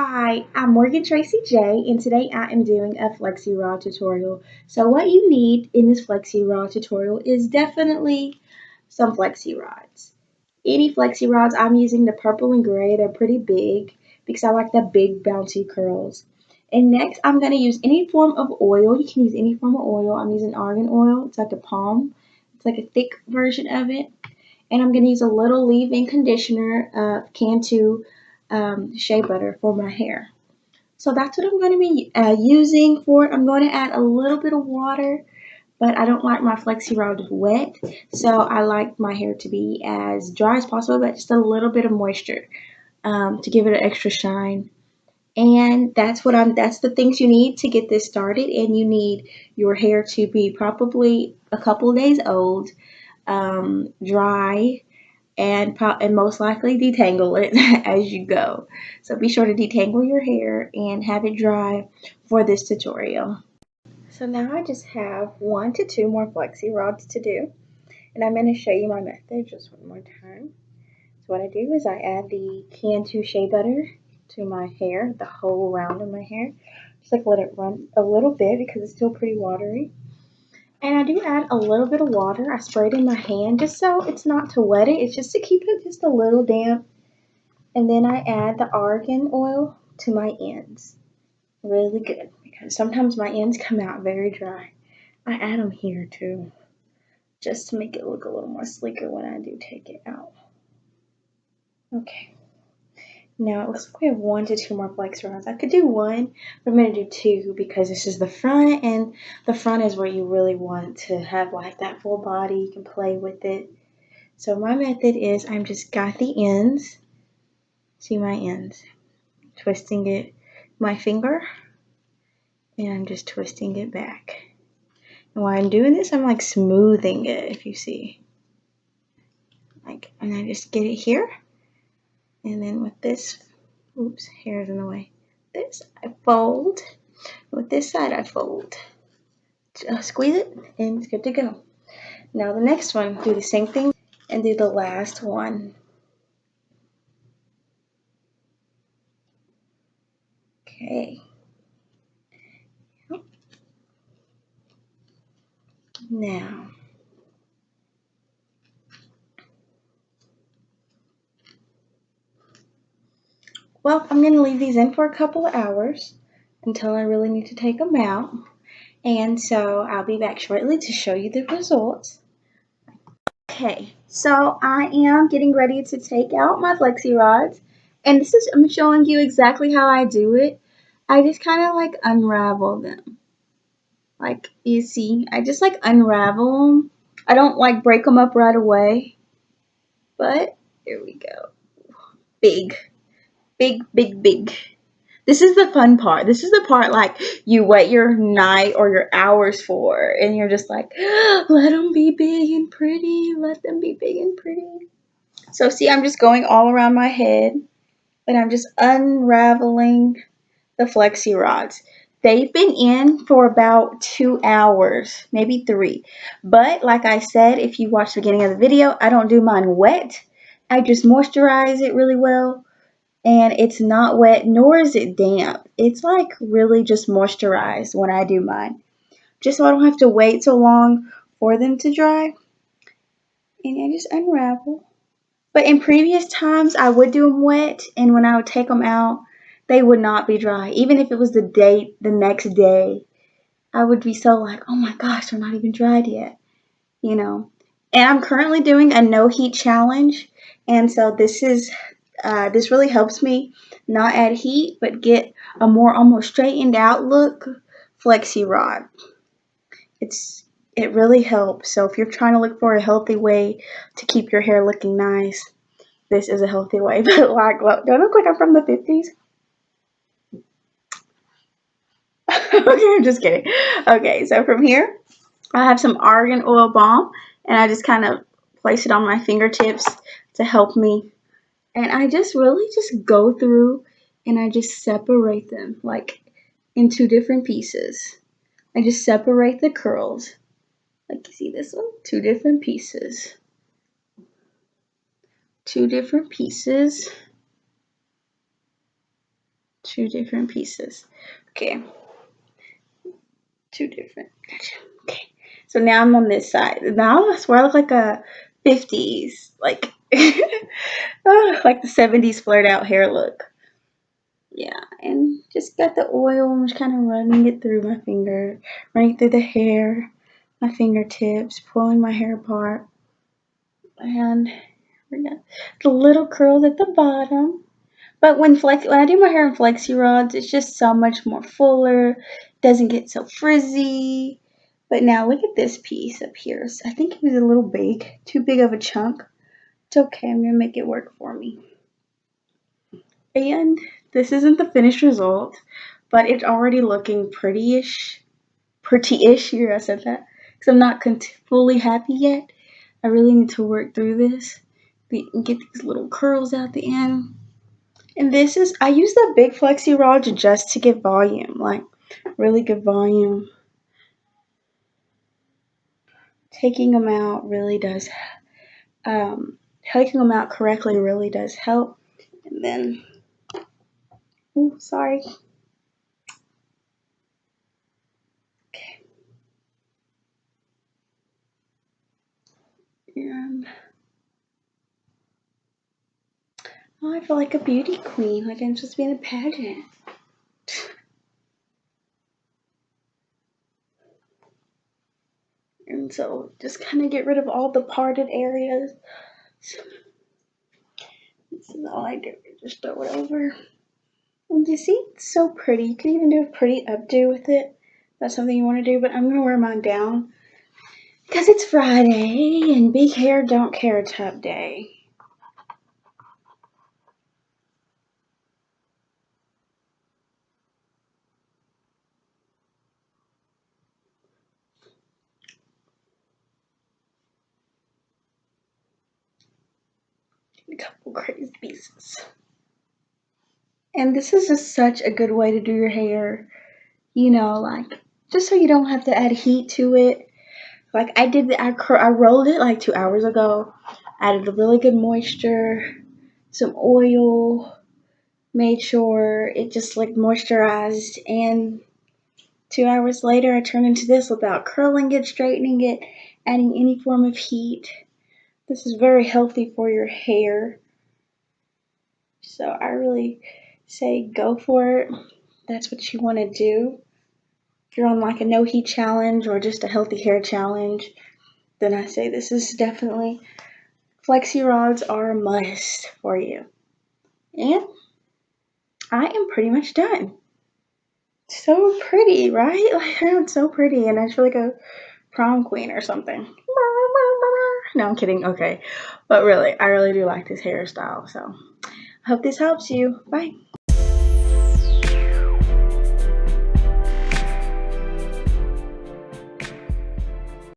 Hi, I'm Morgan Tracy J, and today I am doing a Flexi Rod tutorial. So what you need in this Flexi Rod tutorial is definitely some Flexi Rods. Any Flexi Rods, I'm using the purple and gray. They're pretty big because I like the big bouncy curls. And next, I'm going to use any form of oil. You can use any form of oil. I'm using argan oil. It's like a palm. It's like a thick version of it. And I'm going to use a little leave-in conditioner, Cantu shea butter for my hair. So that's what I'm going to be using for it. I'm going to add a little bit of water, but I don't like my Flexi Rod wet. So I like my hair to be as dry as possible, but just a little bit of moisture to give it an extra shine. And that's the things you need to get this started. And you need your hair to be probably a couple of days old, dry, and most likely detangle it as you go. So be sure to detangle your hair and have it dry for this tutorial. So now I just have 1 to 2 more Flexi Rods to do, and I'm going to show you my method just one more time. So what I do is I add the Cantu shea butter to my hair, the whole round of my hair. Just like let it run a little bit because it's still pretty watery. And I do add a little bit of water. I spray it in my hand just so it's not to wet it. It's just to keep it just a little damp. And then I add the argan oil to my ends. Really good because sometimes my ends come out very dry. I add them here too, just to make it look a little more sleeker when I do take it out. Okay. Now it looks like we have 1 to 2 more flex rods. I could do one, but I'm going to do two because this is the front, and the front is where you really want to have like that full body. You can play with it. So my method is I'm just got the ends. See my ends? Twisting it my finger, and I'm just twisting it back. And while I'm doing this, I'm like smoothing it, if you see. Like, and I just get it here. And then with this, oops, hair's in the way. This I fold. With this side I fold. Just squeeze it and it's good to go. Now the next one, do the same thing and do the last one. Okay. Now, well, I'm going to leave these in for a couple of hours until I really need to take them out. And so I'll be back shortly to show you the results. Okay, so I am getting ready to take out my Flexi Rods. And I'm showing you exactly how I do it. I just kind of like unravel them. Like, you see, I just like unravel them. I don't like break them up right away. But, here we go. Big. Big, big, big. This is the fun part. This is the part like you wait your night or your hours for, and you're just like, let them be big and pretty. Let them be big and pretty. So see, I'm just going all around my head, and I'm just unraveling the Flexi Rods. They've been in for about 2 hours, maybe 3. But like I said, if you watch the beginning of the video, I don't do mine wet. I just moisturize it really well. And it's not wet, nor is it damp. It's like really just moisturized when I do mine. Just so I don't have to wait so long for them to dry. And I just unravel. But in previous times, I would do them wet, and when I would take them out, they would not be dry. Even if it was the next day, I would be so like, oh my gosh, they're not even dried yet, you know. And I'm currently doing a no heat challenge, and so this really helps me not add heat, but get a more almost straightened out look Flexi Rod. It really helps. So if you're trying to look for a healthy way to keep your hair looking nice, this is a healthy way. But like, look, don't look like I'm from the 50s. Okay, I'm just kidding. Okay, so from here, I have some argan oil balm, and I just kind of place it on my fingertips to help me. And I just really just go through and I just separate them like into different pieces. I just separate the curls. Like you see this one? 2 different pieces. 2 different pieces. 2 different pieces. Okay. 2 different. Okay. So now I'm on this side. Now I swear I look like a 50s, like like the 70s flared out hair look. Yeah, and just got the oil and just kind of running it through my finger, running through the hair, my fingertips, pulling my hair apart. And we got the little curls at the bottom. But when I do my hair in Flexi Rods, it's just so much more fuller, doesn't get so frizzy. But now look at this piece up here. So I think it was a little big, too big of a chunk. It's okay, I'm gonna make it work for me. And this isn't the finished result, but it's already looking pretty-ish. Pretty-ish, here I said that. Because I'm not fully happy yet. I really need to work through this. Get these little curls out the end. And this is, I use the big Flexi Rods just to get volume, like really good volume. Taking them out really does, taking them out correctly really does help. And then, oh, sorry. Okay. And oh, I feel like a beauty queen, like I'm supposed to be in a pageant. And so just kind of get rid of all the parted areas. So this is all I do, just throw it over. And you see, it's so pretty. You can even do a pretty updo with it. That's something you want to do, but I'm going to wear mine down because it's Friday and big hair don't care tub day. A couple crazy pieces. And this is just such a good way to do your hair, you know, like just so you don't have to add heat to it. Like I did, I rolled it like 2 hours ago. Added a really good moisture, some oil, made sure it just like moisturized, and 2 hours later I turned into this without curling it, straightening it, adding any form of heat. This is very healthy for your hair. So I really say go for it. That's what you want to do. If you're on like a no heat challenge or just a healthy hair challenge, then I say this is definitely, Flexi Rods are a must for you. And I am pretty much done. So pretty, right? Like I'm so pretty, and I feel like a prom queen or something. No, I'm kidding. Okay, but really, I really do like this hairstyle. So, I hope this helps you. Bye.